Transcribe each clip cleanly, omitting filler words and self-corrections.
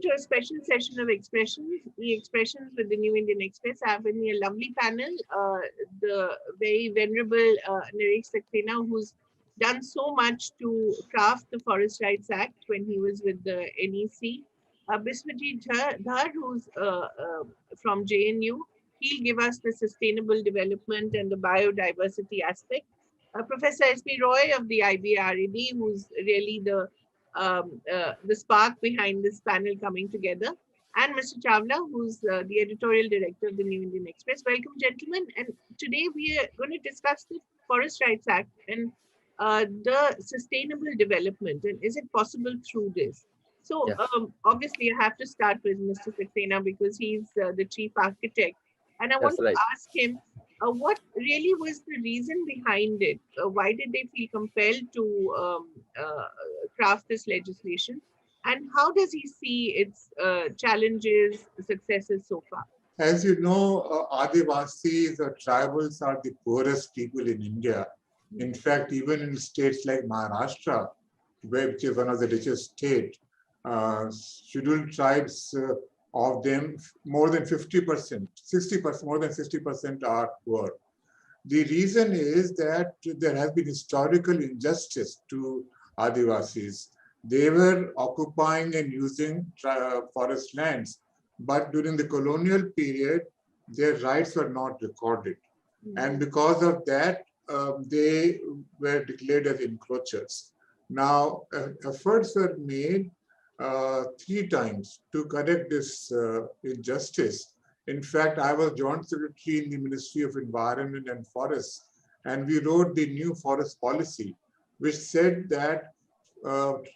to a special session of Expressions, E-Expressions with the New Indian Express. I have with me a lovely panel, the very venerable Naresh Saxena, who's done so much to craft the Forest Rights Act when he was with the NEC. Biswajit Dhar, who's from JNU, he'll give us the sustainable development and the biodiversity aspect. Professor S.P. Roy of the IBRAD, who's really the spark behind this panel coming together, and Mr. Chawla, who's the editorial director of the New Indian Express. Welcome, gentlemen. And today we are going to discuss the Forest Rights Act and the sustainable development, and is it possible through this? So Yeah, obviously I have to start with Mr. Saxena because he's the chief architect. And I want that's to right. ask him, what really was the reason behind it? Why did they feel compelled to craft this legislation? And how does he see its challenges, successes so far? As you know, Adivasis or tribals are the poorest people in India. In fact, even in states like Maharashtra, which is one of the richest states, scheduled tribes of them, more than 50%, 60%, more than 60% are poor. The reason is that there has been historical injustice to Adivasis. They were occupying and using forest lands, but during the colonial period, their rights were not recorded. And because of that, they were declared as encroachers. Now, efforts were made 3 times to correct this injustice. In fact, I was Joint Secretary in the Ministry of Environment and Forests, and we wrote the new forest policy, which said that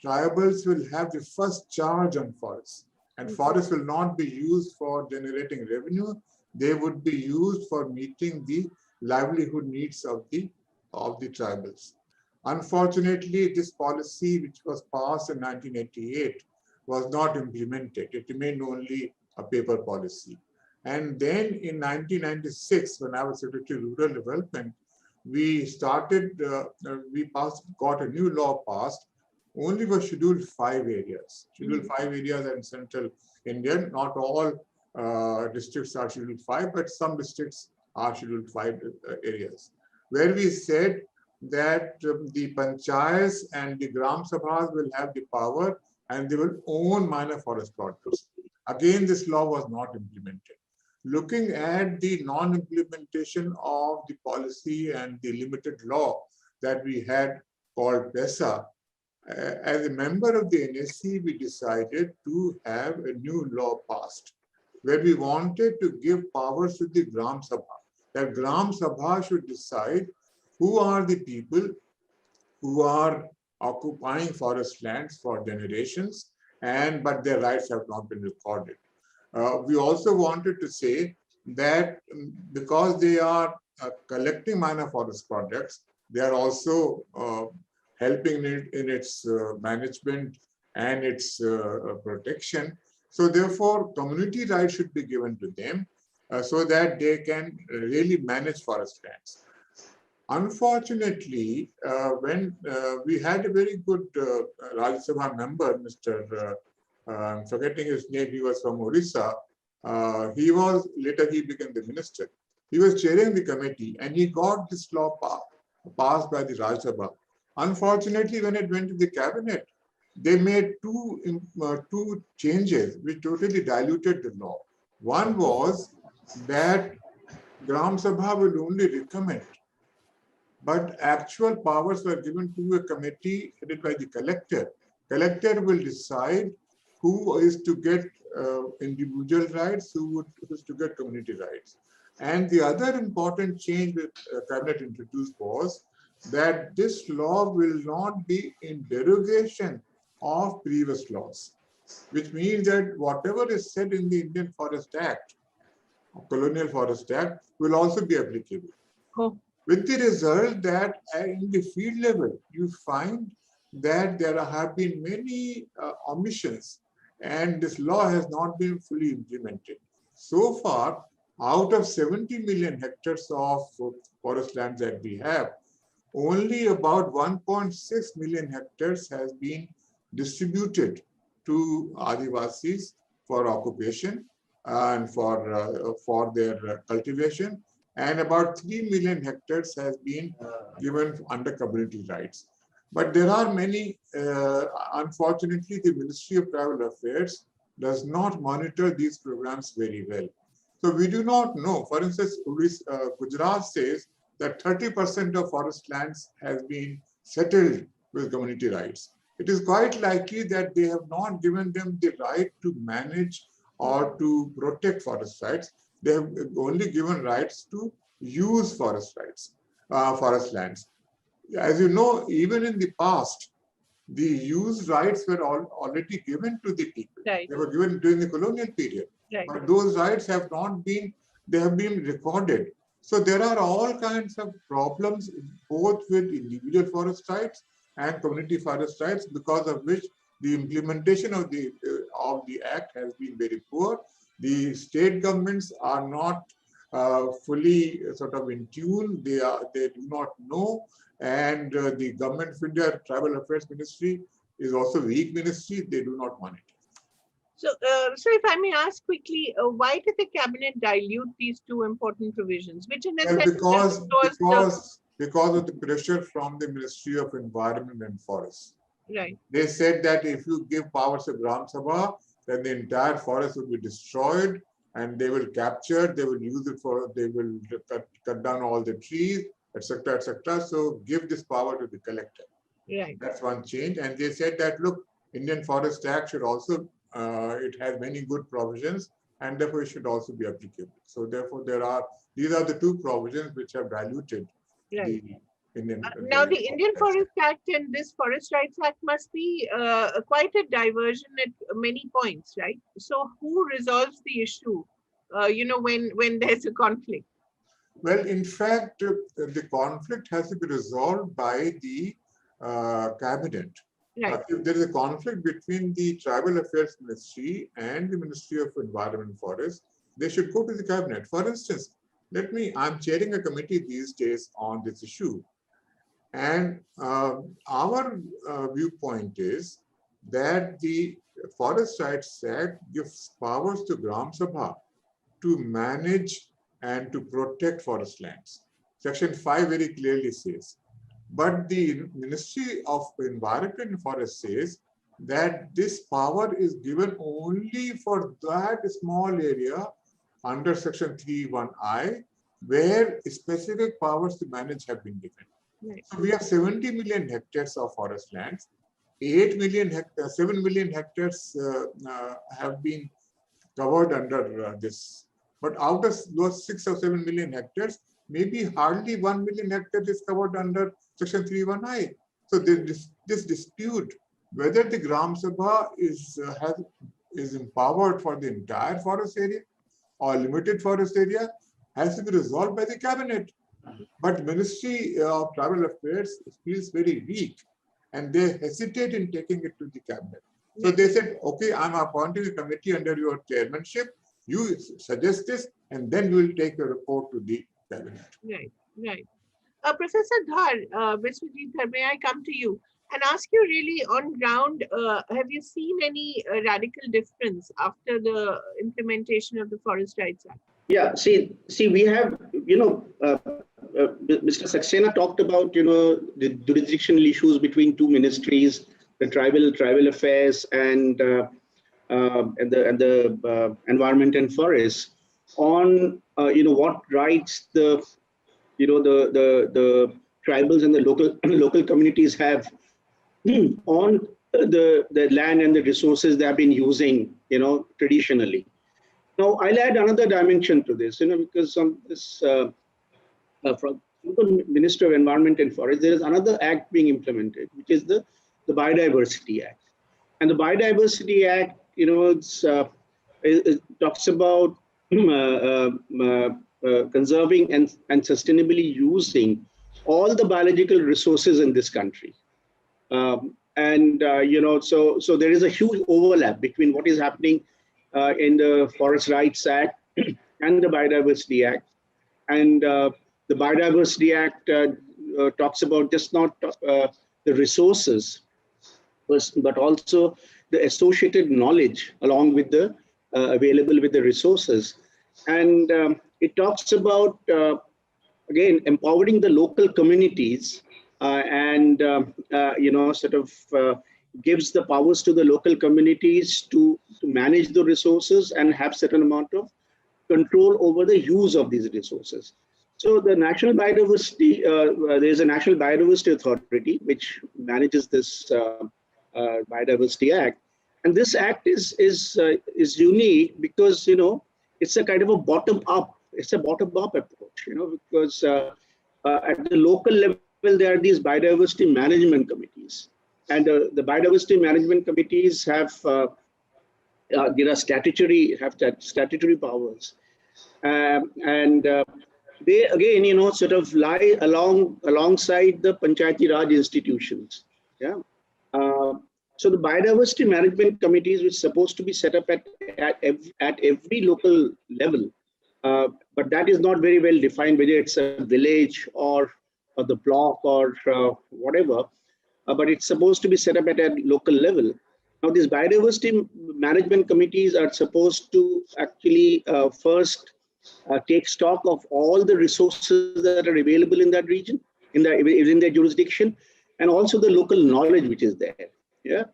tribals will have the first charge on forests, and forests will not be used for generating revenue. They would be used for meeting the livelihood needs of the tribals. Unfortunately, this policy, which was passed in 1988, was not implemented. It remained only a paper policy. And then in 1996, when I was Secretary of Rural Development, we got a new law passed only for Scheduled 5 areas. Scheduled 5 areas are in central India. Not all districts are Scheduled 5, but some districts are Scheduled 5 areas, where we said that the panchayats and the gram sabhas will have the power and they will own minor forest products. Again, this law was not implemented. Looking at the non-implementation of the policy and the limited law that we had called PESA, as a member of the NSC, we decided to have a new law passed, where we wanted to give powers to the gram sabha. That gram sabha should decide who are the people who are occupying forest lands for generations, but their rights have not been recorded. We also wanted to say that because they are collecting minor forest products, they are also helping in its management and its protection. So therefore, community rights should be given to them so that they can really manage forest lands. Unfortunately, when we had a very good Rajya Sabha member, Mr. I'm forgetting his name, he was from Orissa. Later he became the minister. He was chairing the committee and he got this law passed by the Rajya Sabha. Unfortunately, when it went to the cabinet, they made two changes which totally diluted the law. One was that Gram Sabha will only recommend, but actual powers were given to a committee headed by the collector. Collector will decide who is to get individual rights, who is to get community rights. And the other important change that cabinet introduced was that this law will not be in derogation of previous laws, which means that whatever is said in the Indian Forest Act, Colonial Forest Act, will also be applicable. Oh. With the result that in the field level, you find that there have been many omissions and this law has not been fully implemented. So far, out of 70 million hectares of forest lands that we have, only about 1.6 million hectares has been distributed to Adivasis for occupation and for their cultivation, and about 3 million hectares has been given under community rights. But there are many, unfortunately, the Ministry of Tribal Affairs does not monitor these programs very well. So we do not know. For instance, Gujarat says that 30% of forest lands has been settled with community rights. It is quite likely that they have not given them the right to manage or to protect forest rights. They have only given rights to use forest lands. As you know, even in the past, the use rights were already given to the people. Right. They were given during the colonial period. Right. But those rights have not been, they have been recorded. So there are all kinds of problems both with individual forest rights and community forest rights, because of which the implementation of the act has been very poor. The state governments are not fully sort of in tune. They do not know, and the Government of India Tribal Affairs Ministry is also weak ministry. They do not monitor. So, so if I may ask quickly, why did the cabinet dilute these two important provisions? Which in a sense, because of the pressure from the Ministry of Environment and Forests. Right. They said that if you give powers to Gram Sabha, then the entire forest will be destroyed, and they will capture, they will use it for, they will cut down all the trees, etc., etc. So give this power to the collector. Right. That's one change. And they said that, look, Indian Forest Act should also, it has many good provisions, and therefore it should also be applicable. So therefore these are the two provisions which have diluted the Indian. Now the Indian Forest Act and this Forest Rights Act must be quite a diversion at many points, right? So who resolves the issue, when there's a conflict? Well, in fact, the conflict has to be resolved by the cabinet. Right. If there is a conflict between the Tribal Affairs Ministry and the Ministry of Environment and Forest, they should go to the cabinet. For instance, I'm chairing a committee these days on this issue. And our viewpoint is that the Forest Rights Act gives powers to Gram Sabha to manage and to protect forest lands. Section 5 very clearly says. But the Ministry of Environment and Forest says that this power is given only for that small area under Section 3(1)(I), where specific powers to manage have been given. Right. So we have 70 million hectares of forest lands. 7 million hectares have been covered under this. But out of those 6 or 7 million hectares, maybe hardly 1 million hectares is covered under Section 3(1)(I). So this dispute whether the Gram Sabha is empowered for the entire forest area or limited forest area has to be resolved by the cabinet. But Ministry of Tribal Affairs feels very weak, and they hesitate in taking it to the cabinet. So they said, okay, I'm appointing a committee under your chairmanship. You suggest this, and then we will take a report to the cabinet. Right, right. Professor Dhar, Biswajit Dhar, may I come to you and ask you really on ground, have you seen any radical difference after the implementation of the Forest Rights Act? Yeah, see, we have, Mr. Saxena talked about, the jurisdictional issues between two ministries, the tribal affairs and the environment and forests, on what rights the tribals and the local communities have on the land and the resources they have been using, traditionally. Now, I'll add another dimension to this, because from this, from the Minister of Environment and Forest, there is another act being implemented, which is the Biodiversity Act. And the Biodiversity Act, it talks about conserving and sustainably using all the biological resources in this country. So there is a huge overlap between what is happening in the Forest Rights Act and the Biodiversity Act. And the Biodiversity Act talks about just not the resources, but also the associated knowledge along with the available with the resources. And it talks about, again, empowering the local communities and, sort of gives the powers to the local communities to manage the resources and have certain amount of control over the use of these resources. So the National Biodiversity, there is a National Biodiversity Authority which manages this Biodiversity Act, and this act is unique because it's a kind of a bottom-up. It's a bottom-up approach, because at the local level there are these biodiversity management committees, and the biodiversity management committees have there are statutory powers, and they again sort of lie alongside the panchayati raj institutions. Yeah. So the biodiversity management committees, which is supposed to be set up at every local level, but that is not very well defined, whether it's a village or the block or whatever, but it's supposed to be set up at a local level. Now, these biodiversity management committees are supposed to actually first take stock of all the resources that are available in that region, in their jurisdiction, and also the local knowledge which is there. Yeah.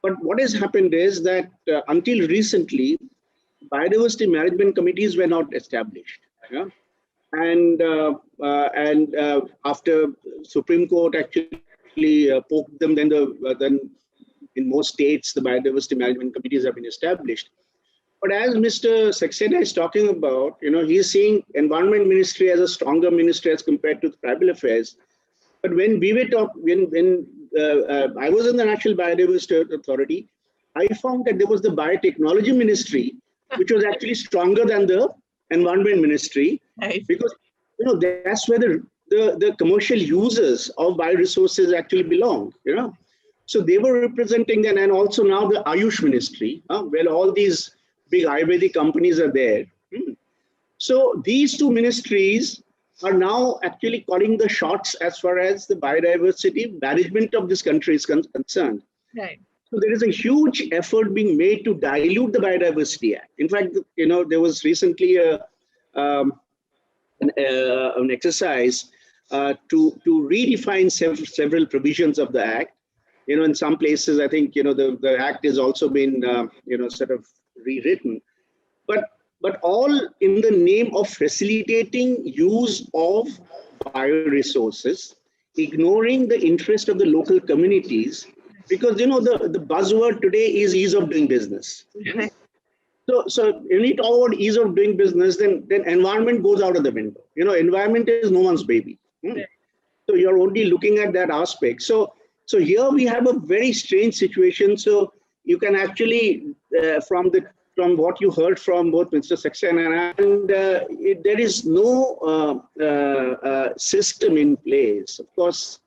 But what has happened is that until recently, biodiversity management committees were not established. Yeah. And after Supreme Court actually poked them, then in most states the biodiversity management committees have been established. But as Mr. Saxena is talking about, he is seeing Environment Ministry as a stronger ministry as compared to tribal affairs. But when we were when I was in the National Biodiversity Authority, I found that there was the Biotechnology Ministry, which was actually stronger than the Environment Ministry, Right. because that's where the commercial users of bioresources actually belong. So they were representing them, and also now the Ayush Ministry, where all these big Ayurvedic companies are there. So these two ministries are now actually calling the shots as far as the biodiversity management of this country is concerned. Right. So there is a huge effort being made to dilute the Biodiversity Act. In fact, there was recently an exercise to redefine several provisions of the Act. In some places, I think the Act has also been sort of rewritten, but all in the name of facilitating use of bioresources, ignoring the interest of the local communities, because the buzzword today is ease of doing business. Right. So when you talk about ease of doing business, then environment goes out of the window. Environment is no one's baby. Right. So you're only looking at that aspect. So here we have a very strange situation. So you can actually, from what you heard from both Mr. Saxena and there is no system in place. Of course,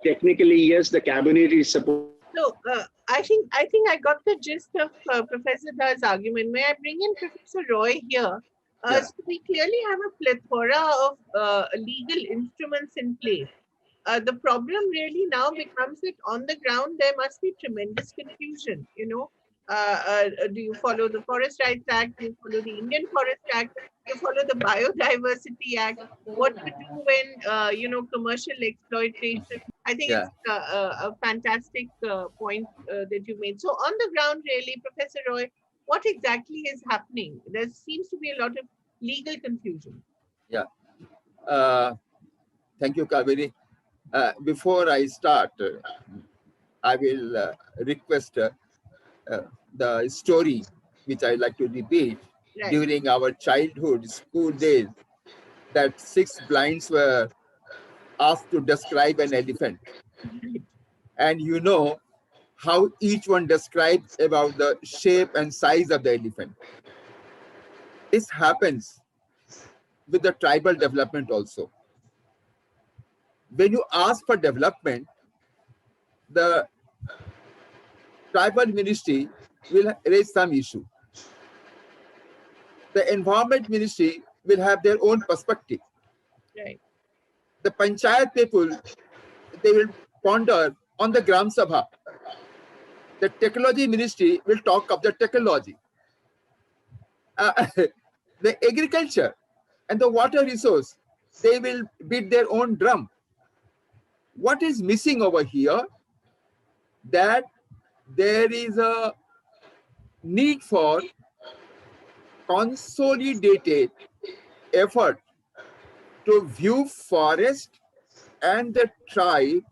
technically, yes, the cabinet is supposed. So I think I got the gist of Professor Dha's argument. May I bring in Professor Roy here? Yeah. So we clearly have a plethora of legal instruments in place. The problem really now becomes that on the ground there must be tremendous confusion. Do you follow the Forest Rights Act? Do you follow the Indian Forest Act? Do you follow the Biodiversity Act? What to do when commercial exploitation? I think Yeah. it's a fantastic point that you made. So on the ground, really, Professor Roy, what exactly is happening? There seems to be a lot of legal confusion. Yeah. Thank you, Kaveri. Before I start, I will request the story which I like to repeat. Right. During our childhood school days, that 6 blinds were asked to describe an elephant. And how each one describes about the shape and size of the elephant. This happens with the tribal development also. When you ask for development, the tribal ministry will raise some issue. The environment ministry will have their own perspective. Right. The panchayat people, they will ponder on the Gram Sabha. the technology ministry will talk of the technology. The agriculture and the water resource, they will beat their own drum. What is missing over here? That there is a need for consolidated effort to view forest and the tribe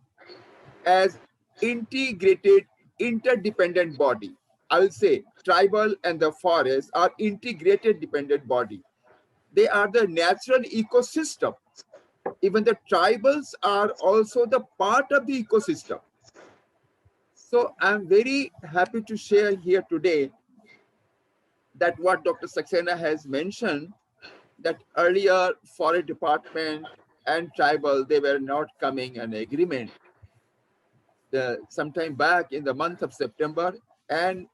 as integrated, interdependent body. I will say tribal and the forest are integrated dependent body. They are the natural ecosystem. Even the tribals are also the part of the ecosystem. So I'm very happy to share here today that what Dr. Saxena has mentioned, that earlier forest department and tribal, they were not coming an agreement. Sometime back in the month of September and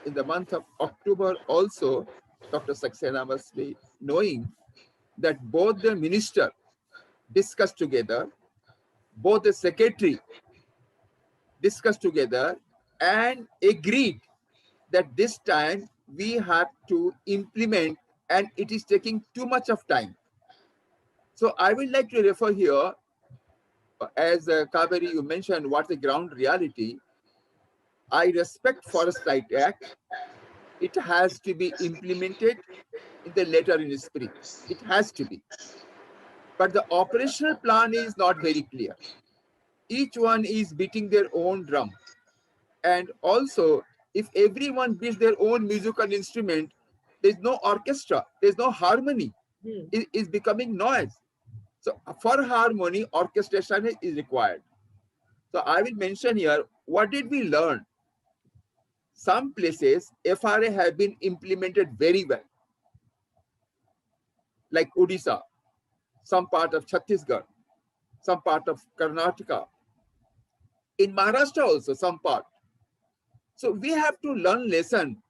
in the month of October also, Dr. Saxena must be knowing that both the minister discussed together, both the secretary discussed together and agreed that this time we have to implement, and it is taking too much of time. So I would like to refer here, as Kaveri, you mentioned what's the ground reality. I respect Forest Right Act. It has to be implemented in the letter in spirit. It has to be. But the operational plan is not very clear. Each one is beating their own drum. And also, if everyone beats their own musical instrument, there's no orchestra, there's no harmony. It is becoming noise. So for harmony, orchestration is required. So I will mention here, what did we learn? Some places, FRA have been implemented very well, like Odisha, some part of Chhattisgarh, some part of Karnataka, in Maharashtra also, some part. So we have to learn lesson.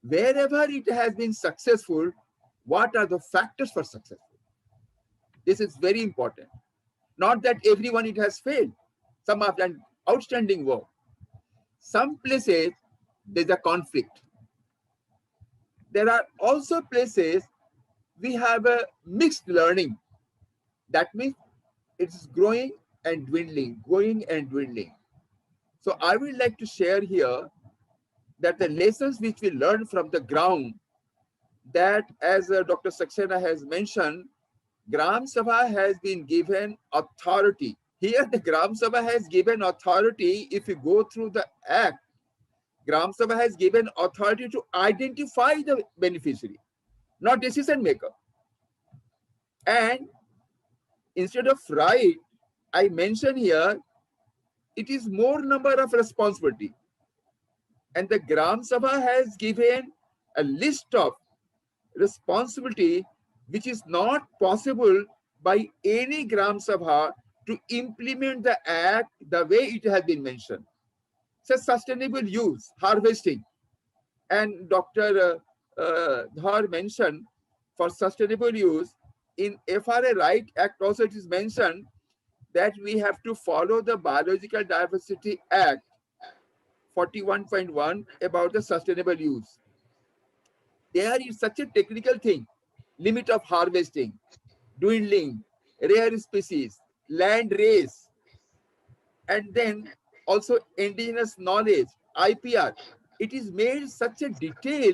Wherever it has been successful, what are the factors for success? This is very important. Not that everyone it has failed. Some have done outstanding work. Some places there's a conflict. There are also places we have a mixed learning. That means it's growing and dwindling, growing and dwindling. So I would like to share here that the lessons which we learn from the ground, that as Dr. Saxena has mentioned, Gram Sabha has been given authority. Here the Gram Sabha has given authority. If you go through the act, Gram Sabha has given authority to identify the beneficiary, not decision maker. And instead of right, I mention here, it is more number of responsibility. And the Gram Sabha has given a list of responsibility which is not possible by any Gram Sabha to implement the act the way it has been mentioned. So sustainable use, harvesting. And Dr. Dhar mentioned for sustainable use, in FRA Right Act also it is mentioned that we have to follow the Biological Diversity Act 41.1 about the sustainable use. There is such a technical thing, limit of harvesting, dwindling, rare species, land race, and then also indigenous knowledge, IPR. It is made such a detail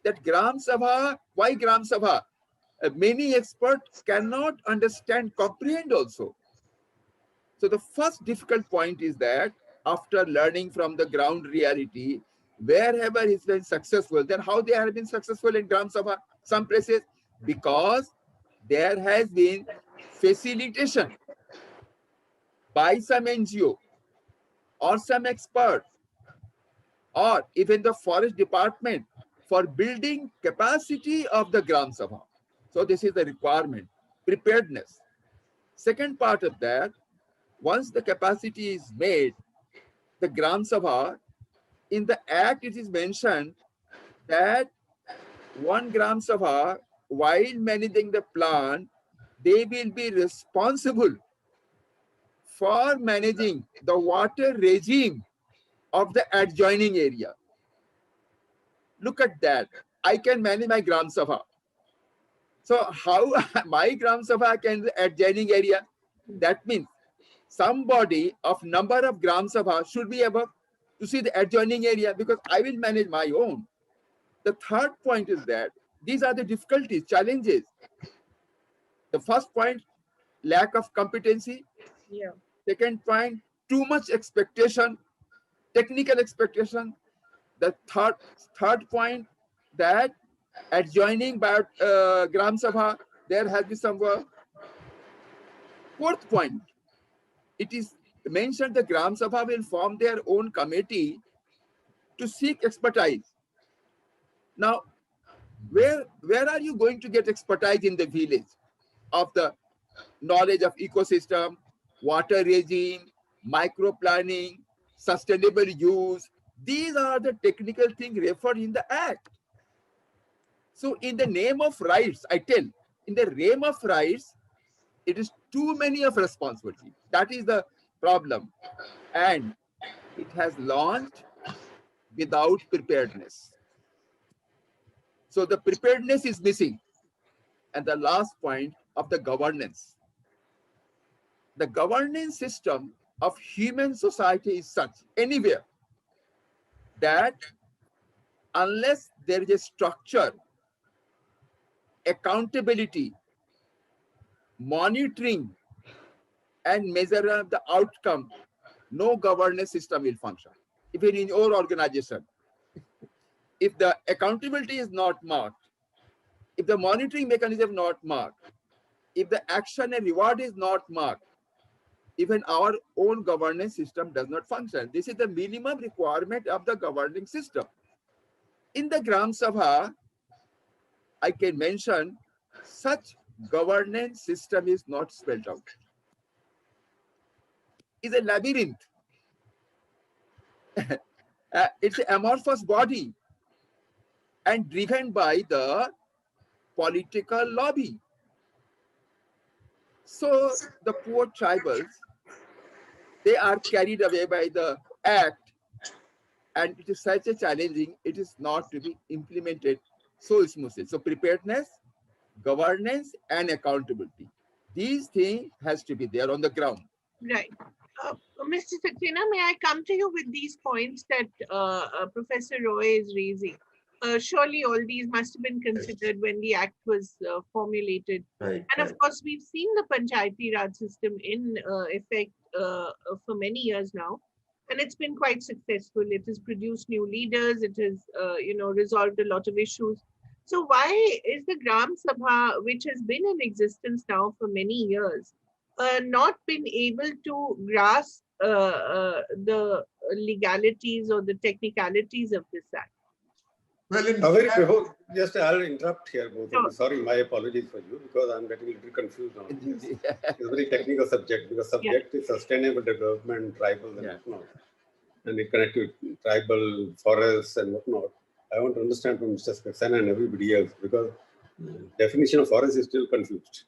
that Gram Sabha, why Gram Sabha? Many experts cannot understand, comprehend also. So the first difficult point is that after learning from the ground reality, wherever it's been successful, then how they have been successful in Gram Sabha, some places, because there has been facilitation by some NGO or some expert or even the forest department for building capacity of the Gram Sabha. So this is the requirement, preparedness. Second part of that, once the capacity is made, the Gram Sabha, in the act it is mentioned that one Gram Sabha, while managing the plant, they will be responsible for managing the water regime of the adjoining area. Look at that. I can manage my Gram Sabha. So how my Gram Sabha can the adjoining area? That means somebody of number of Gram Sabha should be able to see the adjoining area, because I will manage my own. The third point is that these are the difficulties, challenges. The first point, lack of competency. Yeah. Second point, too much expectation, technical expectation. The third point, that adjoining by Gram Sabha, there has been some work. Fourth point, it is mentioned the Gram Sabha will form their own committee to seek expertise. Now, where are you going to get expertise in the village of the knowledge of ecosystem, water regime, micro planning, sustainable use? These are the technical things referred in the Act. So in the name of rights, I tell, in the name of rights, it is too many of responsibility. That is the problem. And it has launched without preparedness. So the preparedness is missing. And the last point of the governance. The governance system of human society is such, anywhere, that unless there is a structure, accountability, monitoring, and measure of the outcome, no governance system will function. Even in your organization, if the accountability is not marked, if the monitoring mechanism is not marked, if the action and reward is not marked, even our own governance system does not function. This is the minimum requirement of the governing system. In the Gram Sabha, I can mention such governance system is not spelled out. It's a labyrinth. It's an amorphous body and driven by the political lobby. So the poor tribals, they are carried away by the Act, and it is such a challenging, it is not to be implemented so smoothly. So preparedness, governance, and accountability. These things has to be there on the ground. Right. Mr. Saxena, may I come to you with these points that Professor Roy is raising? Surely all these must have been considered when the Act was formulated. Right. And of course, we've seen the panchayati Raj system in effect for many years now. And it's been quite successful. It has produced new leaders. It has, resolved a lot of issues. So why is the Gram Sabha, which has been in existence now for many years, not been able to grasp the legalities or the technicalities of this Act? Well, in Just I'll interrupt here, both of you. Sure. Sorry, my apologies for you, because I'm getting a little confused on this. It's a very technical subject, because subject is sustainable development, tribal and whatnot. And it connects with tribal forests and whatnot. I want to understand from Mr. Saxena and everybody else, because definition of forest is still confused.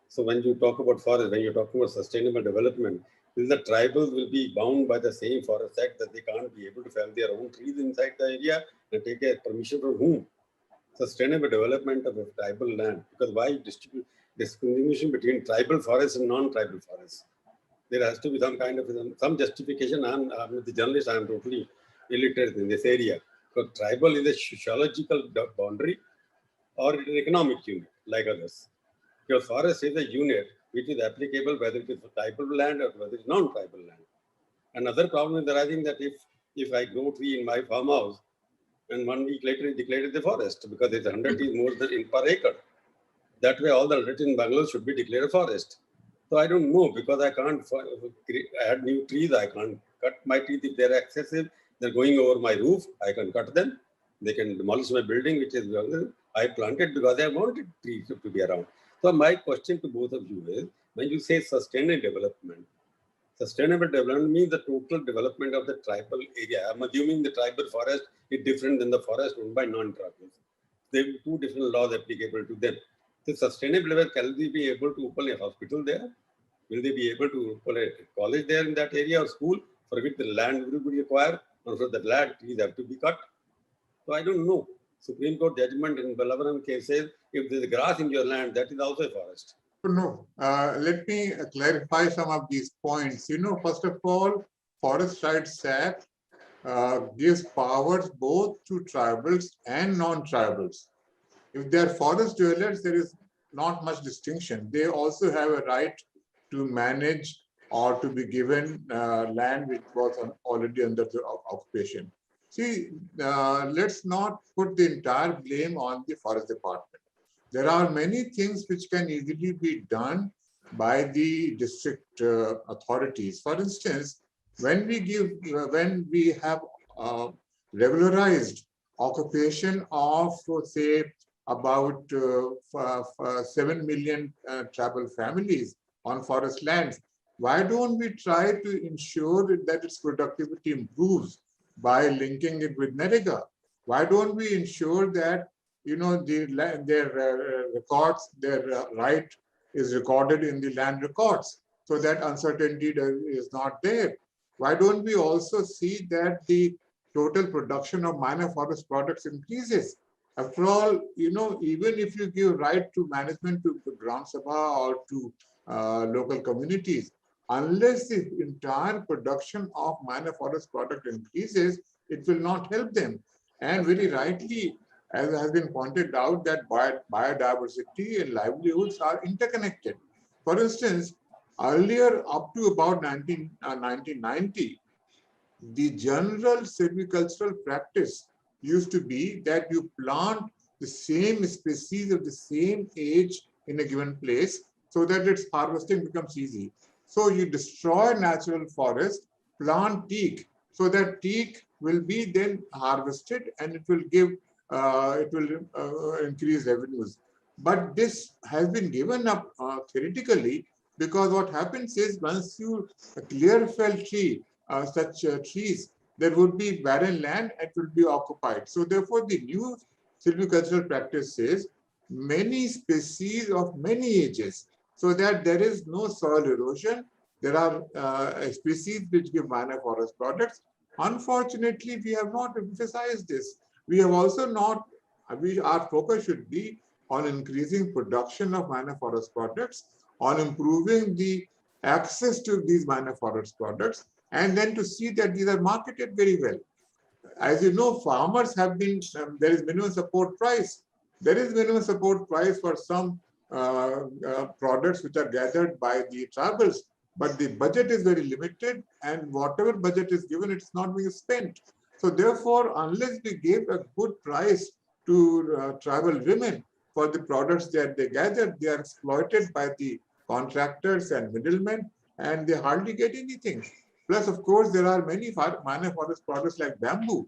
So when you talk about forest, when you're talking about sustainable development, is the tribals will be bound by the same Forest Act that they can't be able to fell their own trees inside the area and take a permission from whom? Sustainable development of a tribal land. Because why discrimination between tribal forests and non-tribal forests? There has to be some kind of some justification. I'm the journalist. I'm totally illiterate in this area. Because tribal is a sociological boundary or an economic unit like others. Because forest is a unit which is applicable whether it is tribal land or whether it is non-tribal land. Another problem is arising that if I grow tree in my farmhouse and 1 week later it declared the forest because it's 100 trees more than in per acre. That way all the 100 in Bangalore should be declared a forest. So I don't know, because I can't add new trees. I can't cut my trees if they're excessive. They're going over my roof. I can cut them. They can demolish my building, which is I planted because I wanted trees to be around. So my question to both of you is, when you say sustainable development means the total development of the tribal area. I'm assuming the tribal forest is different than the forest owned by non-tribals. There are two different laws applicable to them. The sustainable level, can they be able to open a hospital there? Will they be able to open a college there in that area or school for which the land will be required? Also, the glad trees have to be cut. So I don't know. Supreme Court judgment in Balavaram case says if there is grass in your land, that is also a forest. No, let me clarify some of these points. First of all, Forest Rights Act gives powers both to tribals and non-tribals. If they are forest dwellers, there is not much distinction. They also have a right to manage or to be given land which was already under the occupation. See, let's not put the entire blame on the forest department. There are many things which can easily be done by the district authorities. For instance, when we have regularized occupation of, say, about 7 million tribal families on forest lands, why don't we try to ensure that its productivity improves by linking it with NREGA? Why don't we ensure that their records, their right is recorded in the land records so that uncertainty is not there? Why don't we also see that the total production of minor forest products increases? After all, even if you give right to management to Gram Sabha or to local communities, unless the entire production of minor forest product increases, it will not help them. And very rightly, as has been pointed out, that biodiversity and livelihoods are interconnected. For instance, earlier, up to about 1990, the general silvicultural practice used to be that you plant the same species of the same age in a given place so that its harvesting becomes easy. So you destroy natural forest, plant teak, so that teak will be then harvested and it will increase revenues. But this has been given up theoretically, because what happens is once you clear fell tree, such trees, there would be barren land and it will be occupied. So therefore, the new silvicultural practice says many species of many ages, so that there is no soil erosion. There are species which give minor forest products. Unfortunately, we have not emphasized this. We have also not, our focus should be on increasing production of minor forest products, on improving the access to these minor forest products, and then to see that these are marketed very well. As you know, farmers have been, there is minimum support price. There is minimum support price for some products which are gathered by the tribals, but the budget is very limited, and whatever budget is given, it's not being spent. So therefore, unless we give a good price to tribal women for the products that they gather, they are exploited by the contractors and middlemen, and they hardly get anything. Plus, of course, there are many minor forest products like bamboo,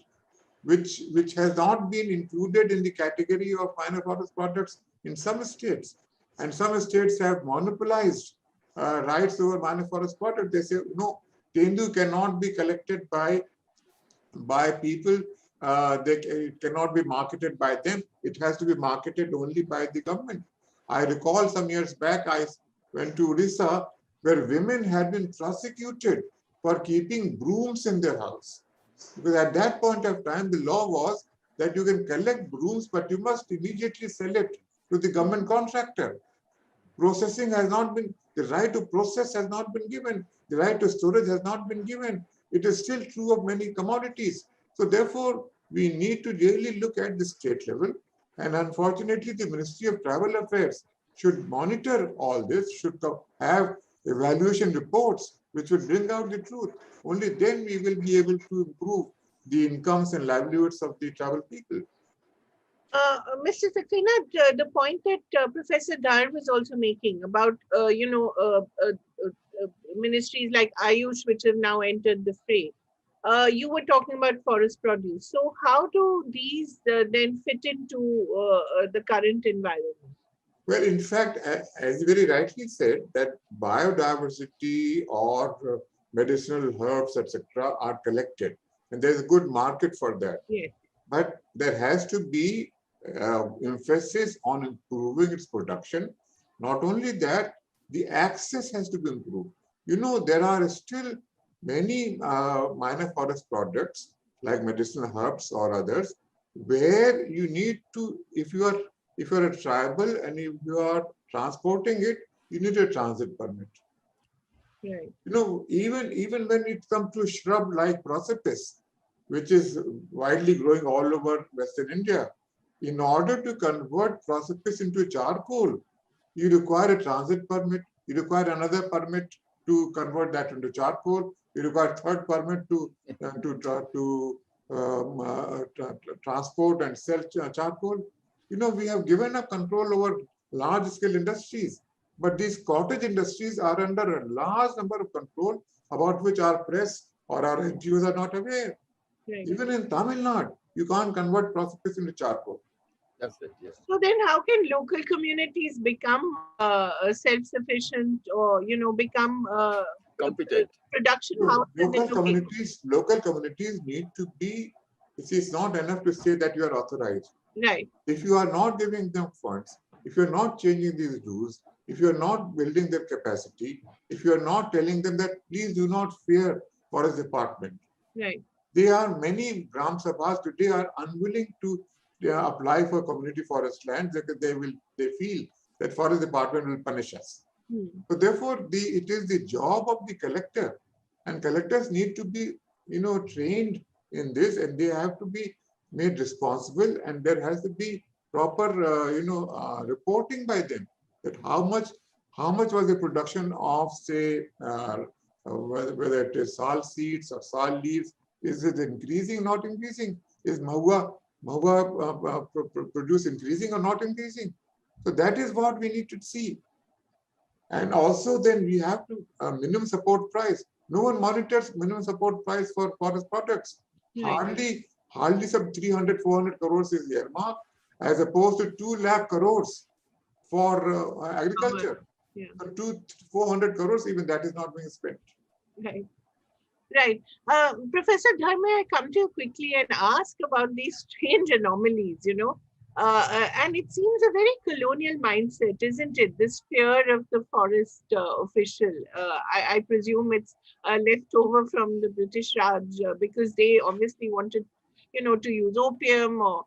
which has not been included in the category of minor forest products in some states. And some states have monopolized rights over minor forest products. They say, no, tendu cannot be collected by people. It cannot be marketed by them. It has to be marketed only by the government. I recall some years back, I went to Odisha, where women had been prosecuted for keeping brooms in their house. Because at that point of time, the law was that you can collect brooms, but you must immediately sell it to the government contractor. Processing has not been, the right to process has not been given. The right to storage has not been given. It is still true of many commodities. So therefore, we need to really look at the state level. And unfortunately, the Ministry of Tribal Affairs should monitor all this, should have evaluation reports which will bring out the truth. Only then we will be able to improve the incomes and livelihoods of the tribal people. Mr. Saxena, the point that Professor Dar was also making about, ministries like Ayush, which have now entered the fray. You were talking about forest produce. So how do these then fit into the current environment? Well, in fact, as you very rightly said, that biodiversity or medicinal herbs, etc., are collected. And there's a good market for that. Yes. But there has to be emphasis on improving its production. Not only that, the access has to be improved. There are still many minor forest products like medicinal herbs or others, where you need to, if you are a tribal and if you are transporting it, you need a transit permit. Right. You know, even when it comes to shrub like prosopis, which is widely growing all over Western India, in order to convert prosopis into charcoal, you require a transit permit, you require another permit to convert that into charcoal, you require a third permit to transport and sell charcoal. You know, we have given up control over large-scale industries, but these cottage industries are under a large number of control about which our press or our NGOs are not aware. Right. Even in Tamil Nadu, you can't convert prosopis into charcoal. That's it, yes. So then how can local communities become self-sufficient or, you know, become Competent. production No, houses in local communities need to be, it's not enough to say that you are authorized. Right. If you are not giving them funds, if you're not changing these rules, if you're not building their capacity, if you're not telling them that please do not fear forest department. Right. There are many Gram Sabhas today are unwilling to apply for community forest lands because they feel that forest department will punish us. So therefore, it is the job of the collector, and collectors need to be, you know, trained in this, and they have to be made responsible, and there has to be proper, reporting by them that how much was the production of, say, whether it is sal seeds or sal leaves. Is it increasing, not increasing? Is mahua produce increasing or not increasing? So that is what we need to see. And also then we have to minimum support price. No one monitors minimum support price for forest products. Right. Hardly some 300, 400 crores is earmarked as opposed to 2 lakh crores for agriculture. Yeah. So 400 crores, even that is not being spent. Right. Right. Professor Dharma, I come to you quickly and ask about these strange anomalies, you know. And it seems a very colonial mindset, isn't it? This fear of the forest official. I presume it's left over from the British Raj because they obviously wanted, you know, to use opium or,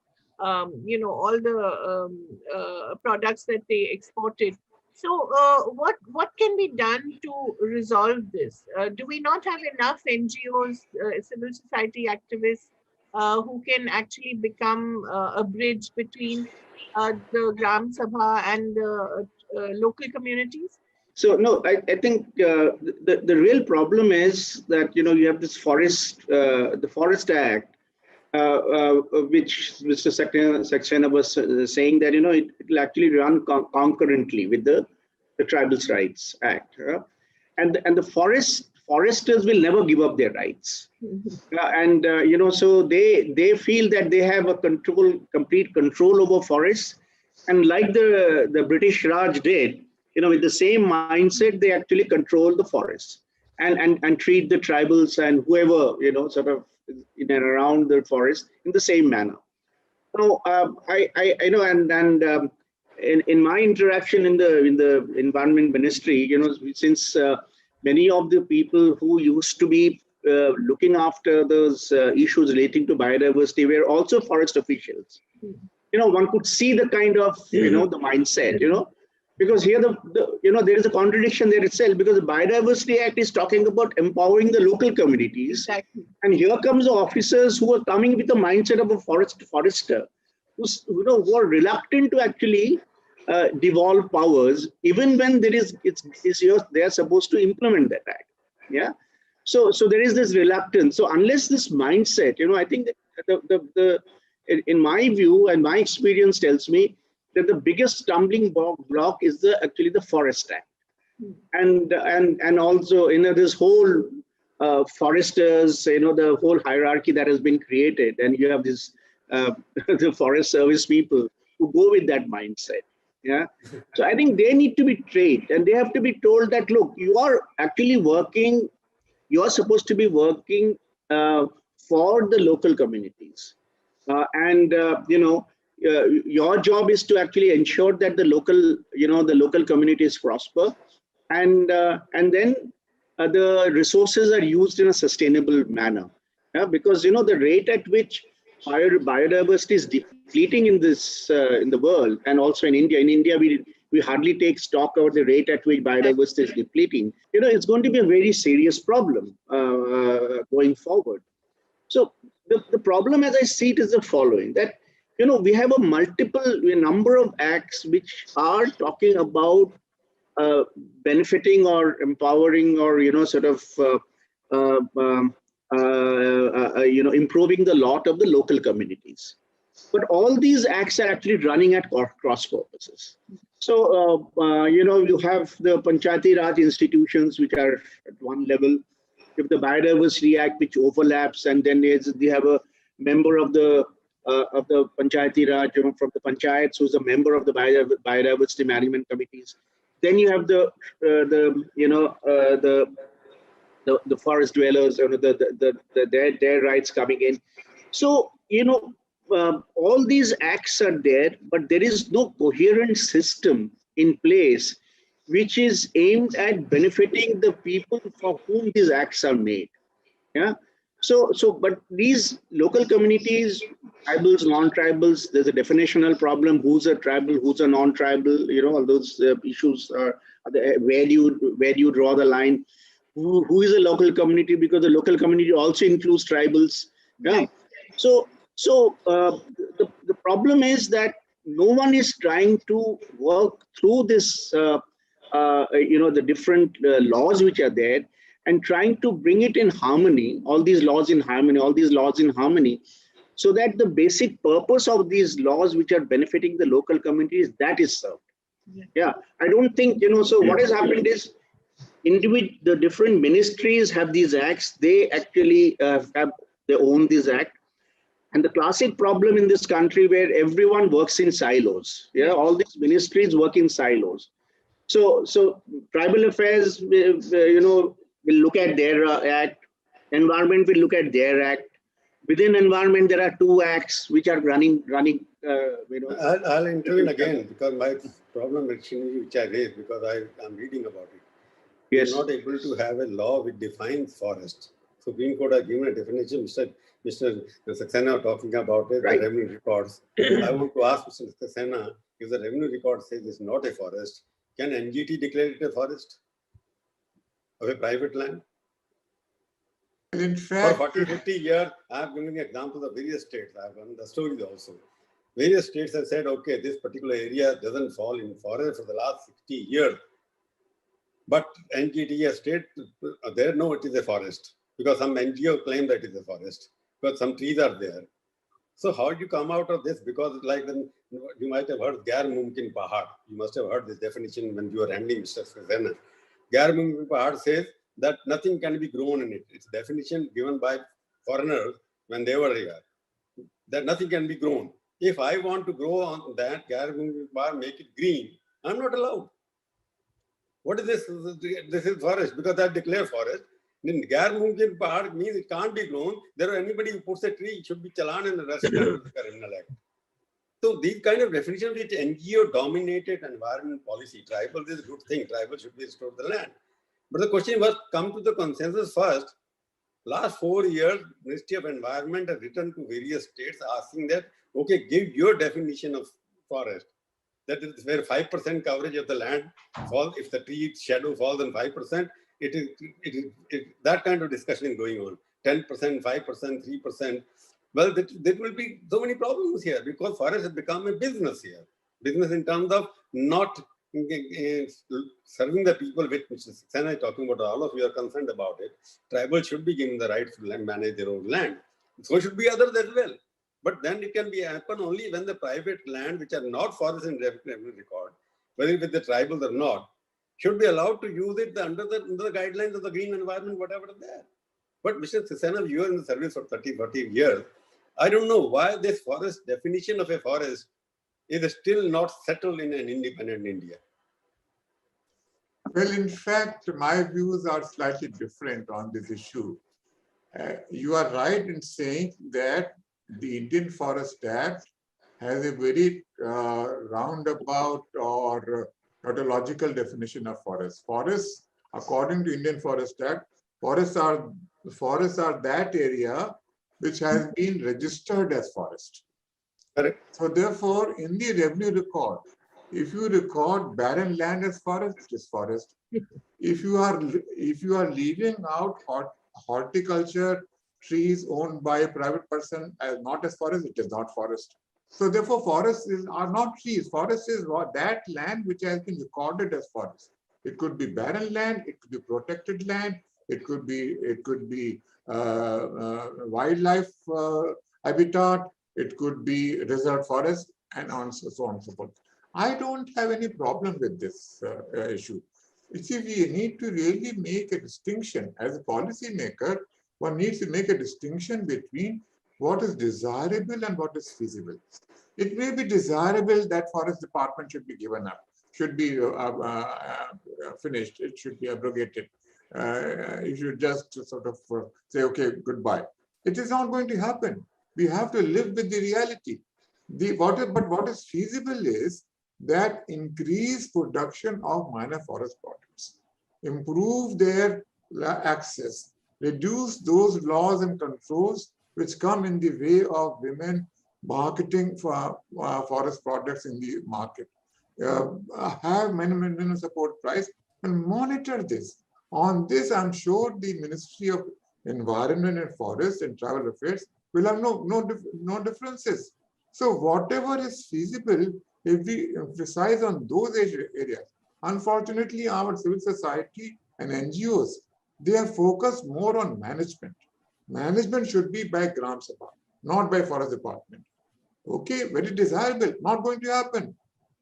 you know, all the products that they exported. So what can be done to resolve this? Do we not have enough NGOs, civil society activists who can actually become a bridge between the Gram Sabha and the local communities? So no, I think the real problem is that, you know, you have this the Forest Act, which Mr. Saxena was saying that, you know, it will actually run concurrently with the Tribals Rights Act, and the foresters will never give up their rights, and you know, so they feel that they have a complete control over forests, and like the British Raj did, you know, with the same mindset, they actually control the forests and treat the tribals and whoever, you know, sort of in and around the forest in the same manner. So I know, and in my interaction in the Environment Ministry, you know, since many of the people who used to be looking after those issues relating to biodiversity were also forest officials. You know, one could see the kind of, you know, the mindset, you know, because here you know, there is a contradiction there itself, because the Biodiversity Act is talking about empowering the local communities. Exactly. And here comes the officers who are coming with the mindset of a forester, who are reluctant to actually devolve powers, even when they are supposed to implement that act. Yeah. So there is this reluctance. So unless this mindset, you know, I think that in my view and my experience tells me that the biggest stumbling block is actually the Forest Act, and also, you know, this whole foresters, you know, the whole hierarchy that has been created, and you have this the Forest Service people who go with that mindset. Yeah. So I think they need to be trained, and they have to be told that, look, you are actually working, you are supposed to be working for the local communities, and you know, your job is to actually ensure that the local communities prosper, and then the resources are used in a sustainable manner. Yeah, because the rate at which biodiversity is depleting in this in the world, and also in India. In India, we hardly take stock of the rate at which biodiversity is depleting. It's going to be a very serious problem going forward. So the problem, as I see it, is the following: that we have a number of acts which are talking about benefiting or empowering or sort of uh, um, improving the lot of the local communities. But all these acts are actually running at cross purposes. So you have the panchayati raj institutions which are at one level. You have the biodiversity act which overlaps, and then they have a member of the panchayati raj from the panchayats who's a member of the biodiversity management committees. Then you have the forest dwellers, their rights coming in. So all these acts are there, but there is no coherent system in place which is aimed at benefiting the people for whom these acts are made. Yeah. But these local communities, tribals, non-tribals, there's a definitional problem. Who's a tribal? Who's a non-tribal? All those issues are where do you draw the line? Who is a local community? Because the local community also includes tribals. Yeah. Right. So the problem is that no one is trying to work through this, the different laws which are there, and trying to bring it in harmony, all these laws in harmony, so that the basic purpose of these laws which are benefiting the local communities, that is served. Yeah, I don't think, so what has happened is the different ministries have these acts, they actually they own this act. And the classic problem in this country where everyone works in silos, all these ministries work in silos. So tribal affairs, will look at their act. Environment will look at their act. Within environment, there are two acts which are running. I'll intervene again because my problem which I raised, because I'm reading about it. Yes. We're not able to have a law which defines forest. Supreme Court has given a definition. Mr. Saxena talking about it, right. The revenue records. I want to ask Mr. Saxena, if the revenue record says it's not a forest, can NGT declare it a forest of a private land? In fact, for 40, 50 years, I have given examples of various states. I have run the stories also. Various states have said, okay, this particular area doesn't fall in forest for the last 60 years. But NGT, a state, there, no, it is a forest. Because some NGO claim that it is a forest. Because some trees are there. So how do you come out of this? Because like you might have heard Gair Mumkin Pahad. You must have heard this definition when you were handling Mr. Saxena. Gair Mumkin Pahad says that nothing can be grown in it. It's a definition given by foreigners when they were here. That nothing can be grown. If I want to grow on that Gair Mumkin Pahad, make it green, I'm not allowed. What is this? This is forest because I declare forest. Then Gair Mumkin Pahad means it can't be grown. There anybody who puts a tree, it should be challan and arrested under the Criminal Act. So these kind of definitions which NGO-dominated environment policy, tribal is a good thing. Tribal should be restored the land. But the question was, come to the consensus first. Last 4 years, Ministry of Environment has written to various states asking that, okay, give your definition of forest. That is where 5% coverage of the land falls. If the tree shadow falls on 5%, it is that kind of discussion is going on. 10%, 5%, 3%. Well, there will be so many problems here because forest has become a business here. Business in terms of not serving the people, which Mr. Saxena is talking about. All of you are concerned about it. Tribal should be given the right to manage their own land. So should be others as well. But then it can be happen only when the private land, which are not forest in revenue record, whether with the tribals or not, should be allowed to use it under the guidelines of the green environment, whatever is there. But Mr. Saxena, you are in the service for 30, 40 years. I don't know why this forest definition of a forest is still not settled in an independent India. Well, in fact, my views are slightly different on this issue. You are right in saying that the Indian Forest Act has a very roundabout or not a logical definition of forest. Forests, according to Indian Forest Act, forests are that area which has been registered as forest. Correct. So therefore, in the revenue record, if you record barren land as forest, it is forest. If you are leaving out horticulture trees owned by a private person as not as forest, it is not forest. So therefore, forests are not trees. Forest is that land which has been recorded as forest. It could be barren land, it could be protected land, it could be wildlife habitat, it could be reserved forest, and so on and so forth. I don't have any problem with this issue. You see, we need to really make a distinction. As a policy maker, one needs to make a distinction between what is desirable and what is feasible. It may be desirable that forest department should be given up, should be finished, it should be abrogated. You should just sort of say, okay, goodbye. It is not going to happen. We have to live with the reality. But what is feasible is that increase production of minor forest products, improve their access, reduce those laws and controls which come in the way of women marketing for forest products in the market, have minimum support price, and monitor this. On this, I'm sure the Ministry of Environment and Forest and Tribal Affairs will have no differences. So whatever is feasible, if we emphasize on those areas, unfortunately, our civil society and NGOs, they are focused more on management. Management should be by Gram Sabha, not by Forest Department. Okay, very desirable, not going to happen.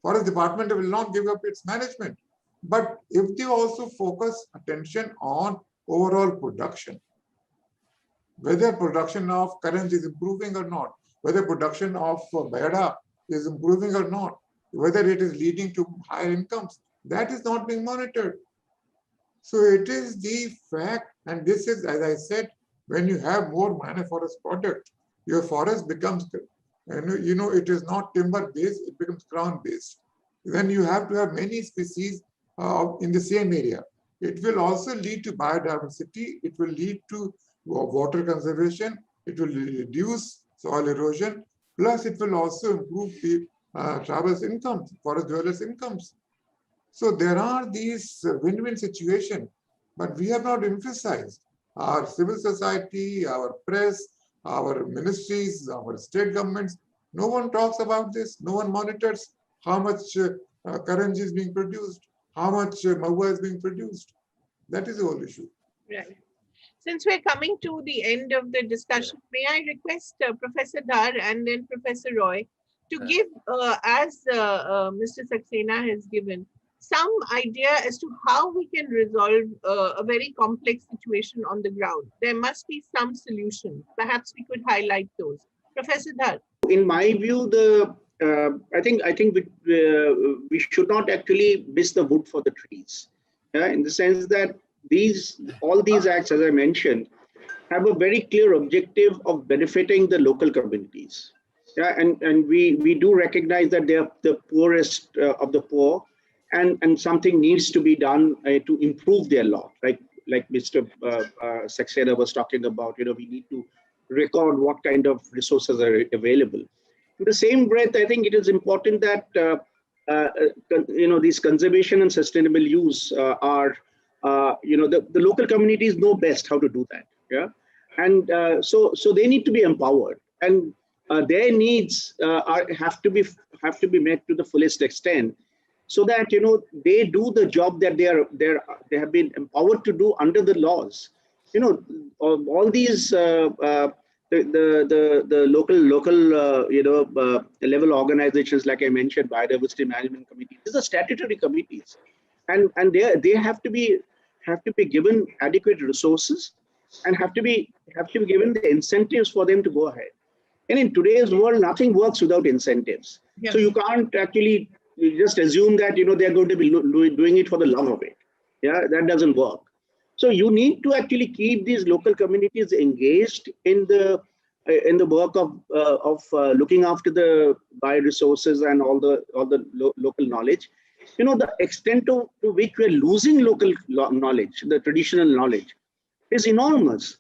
Forest Department will not give up its management. But if they also focus attention on overall production, whether production of current is improving or not, whether production of Bayada is improving or not, whether it is leading to higher incomes, that is not being monitored. So it is the fact, and this is, as I said, when you have more minor forest product, your forest becomes, it is not timber based, it becomes crown based. Then you have to have many species in the same area. It will also lead to biodiversity, it will lead to water conservation, it will reduce soil erosion, plus it will also improve the travelers' incomes, forest dwellers' incomes. So there are these win-win situations, but we have not emphasized. Our civil society, our press, our ministries, our state governments, no one talks about this, no one monitors how much Karanji is being produced, how much Mahua is being produced. That is the whole issue. Right. Since we're coming to the end of the discussion, may I request Professor Dhar and then Professor Roy to give, as Mr. Saxena has given, some idea as to how we can resolve a very complex situation on the ground. There must be some solution. Perhaps we could highlight those. Professor Dhar. In my view, I think we should not actually miss the wood for the trees, in the sense that all these acts, as I mentioned, have a very clear objective of benefiting the local communities. And we do recognize that they are the poorest of the poor, and something needs to be done to improve their lot. Like Mr. Saxena was talking about, we need to record what kind of resources are available. In the same breath, I think it is important that these conservation and sustainable use are the local communities know best how to do that. And so they need to be empowered, and their needs have to be met to the fullest extent, so that they do the job that they have been empowered to do under the laws. All these the local level organizations, like I mentioned, biodiversity management committees, these are statutory committees, and they have to be given adequate resources, and have to be given the incentives for them to go ahead. And in today's world, nothing works without incentives. Yeah. So you can't actually just assume that they're going to be doing it for the love of it. That doesn't work. So you need to actually keep these local communities engaged in the work of looking after the bioresources and all the local knowledge. The extent to which we're losing local knowledge, the traditional knowledge, is enormous.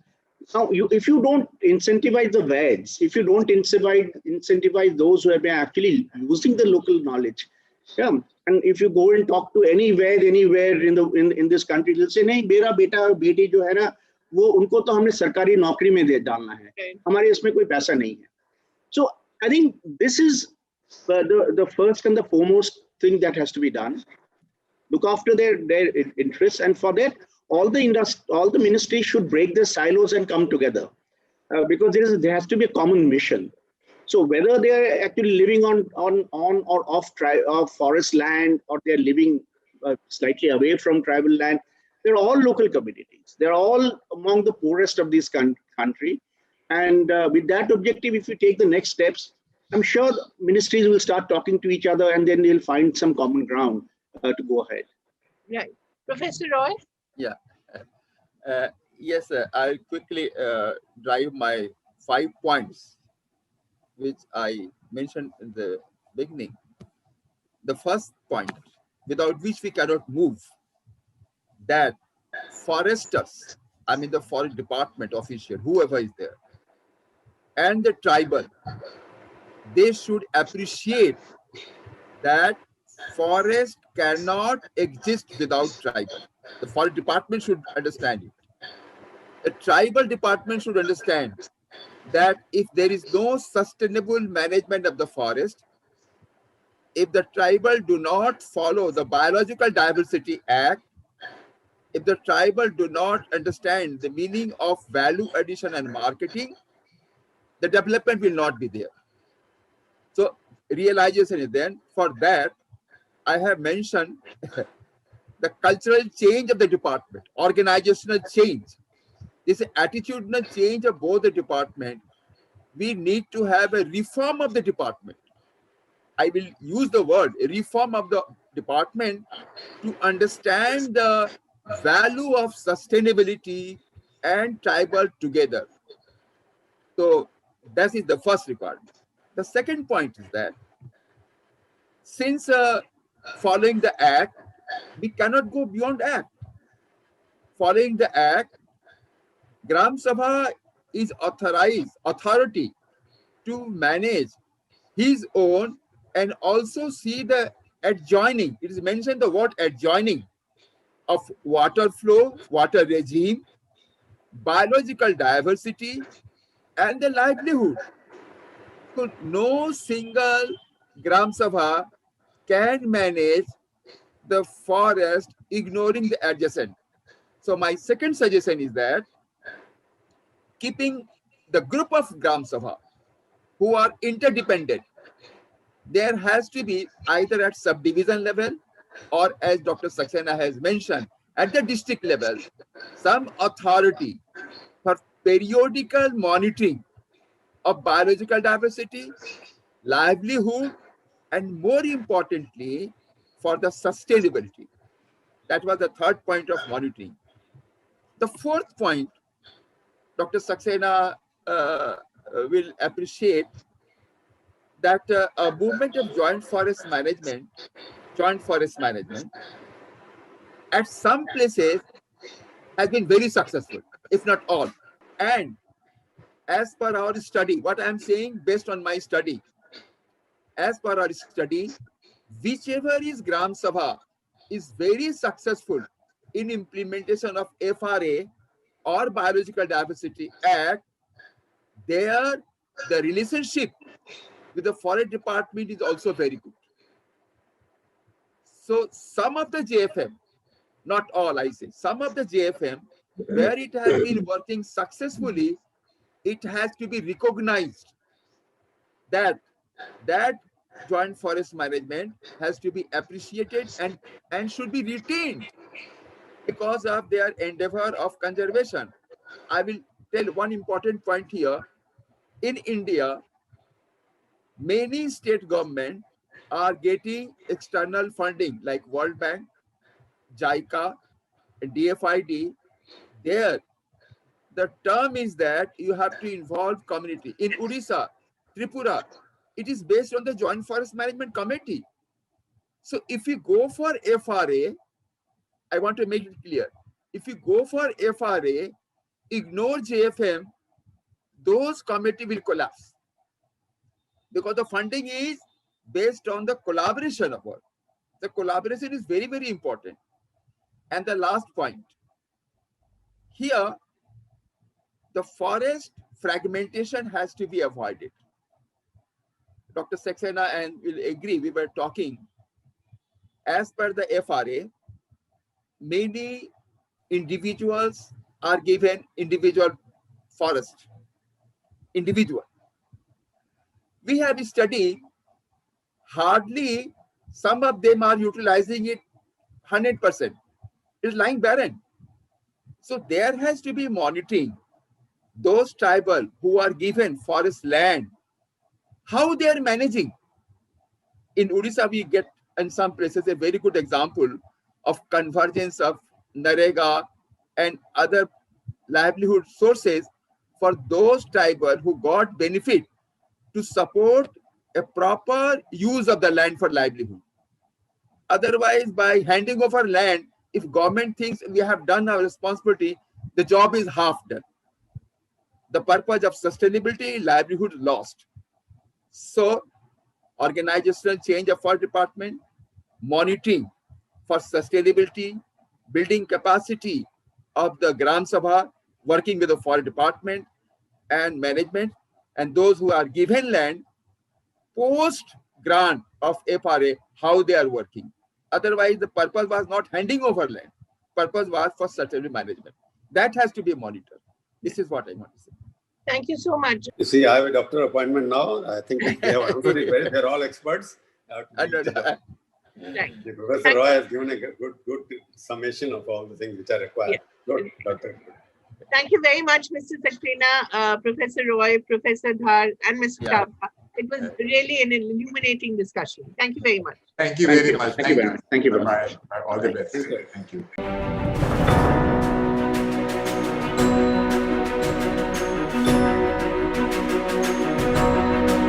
Now, if you don't incentivize the vets, if you don't incentivize those who have been actually using the local knowledge, yeah, and if you go and talk to any vet anywhere in this country, they'll say, नहीं मेरा बेटा बेटी जो है ना वो उनको तो हमने सरकारी नौकरी में दे डालना है, हमारे इसमें कोई पैसा नहीं है. So I think this is the first and the foremost thing that has to be done. Look after their interests, and for that, all the ministries should break their silos and come together, because there has to be a common mission. So whether they are actually living on or off forest land, or they are living slightly away from tribal land, they're all local communities. They're all among the poorest of this country. And with that objective, if you take the next steps, I'm sure ministries will start talking to each other, and then they'll find some common ground to go ahead. Right. Professor Roy? Yeah. Yes, I'll quickly drive my 5 points, which I mentioned in the beginning. The first point, without which we cannot move, that foresters, I mean the forest department official, whoever is there, and the tribal, they should appreciate that forest cannot exist without tribal. The forest department should understand it. The tribal department should understand that if there is no sustainable management of the forest, if the tribal do not follow the Biological Diversity Act, if the tribal do not understand the meaning of value addition and marketing, the development will not be there. So realization is then, for that, I have mentioned the cultural change of the department, organizational change. This attitudinal change of both the department. We need to have a reform of the department. I will use the word reform of the department to understand the value of sustainability and tribal together. So that is the first requirement. The second point is that since following the act, we cannot go beyond act. Following the act, Gram Sabha is authority to manage his own and also see the adjoining. It is mentioned the word adjoining of water flow, water regime, biological diversity, and the livelihood. So no single Gram Sabha can manage the forest ignoring the adjacent. So my second suggestion is that keeping the group of Gram Sabha who are interdependent, there has to be either at subdivision level or, as Dr. Saxena has mentioned, at the district level, some authority for periodical monitoring of biological diversity, livelihood, and more importantly, for the sustainability. That was the third point of monitoring. The fourth point, Dr. Saxena will appreciate that a movement of joint forest management, at some places has been very successful, if not all. And as per our study, what I'm saying based on my study, as per our study, whichever is Gram Sabha is very successful in implementation of FRA or Biological Diversity Act, there the relationship with the forest department is also very good. So some of the JFM, not all I say, some of the JFM, where it has been working successfully, it has to be recognized that joint forest management has to be appreciated and should be retained because of their endeavor of conservation. I will tell one important point here. In India, many state governments are getting external funding like World Bank, JICA, DFID. There, the term is that you have to involve community. In Odisha, Tripura, it is based on the Joint Forest Management Committee. So if you go for FRA, I want to make it clear. If you go for FRA, ignore JFM, those committee will collapse. Because the funding is based on the collaboration of work. The collaboration is very, very important. And the last point, here, the forest fragmentation has to be avoided. Dr. Saxena and will agree, we were talking, as per the FRA, many individuals are given individual forest, individual. We have studied, hardly some of them are utilizing it 100%. It's lying barren. So there has to be monitoring. Those tribal who are given forest land, how they are managing. In Odisha, we get in some places a very good example of convergence of Narega and other livelihood sources for those tribal who got benefit to support a proper use of the land for livelihood. Otherwise, by handing over land, if government thinks we have done our responsibility, the job is half done. The purpose of sustainability, livelihood lost. So, organizational change of forest department, monitoring for sustainability, building capacity of the Gram Sabha, working with the forest department and management, and those who are given land, post grant of FRA, how they are working. Otherwise, the purpose was not handing over land. Purpose was for sustainable management. That has to be monitored. This is what I want to say. Thank you so much. You see, I have a doctor appointment now. I think they have answered it well. They're all experts. Right. Professor Roy has given a good summation of all the things which are required. Yeah. Good, Doctor. Thank you very much, Mr. Saxena, Professor Roy, Professor Dhar, and Mr. Chawla. It was really an illuminating discussion. Thank you very much. Thank you very much. Thank you very much. Thank you very much. Bye. All the best. Thank you. Thank you.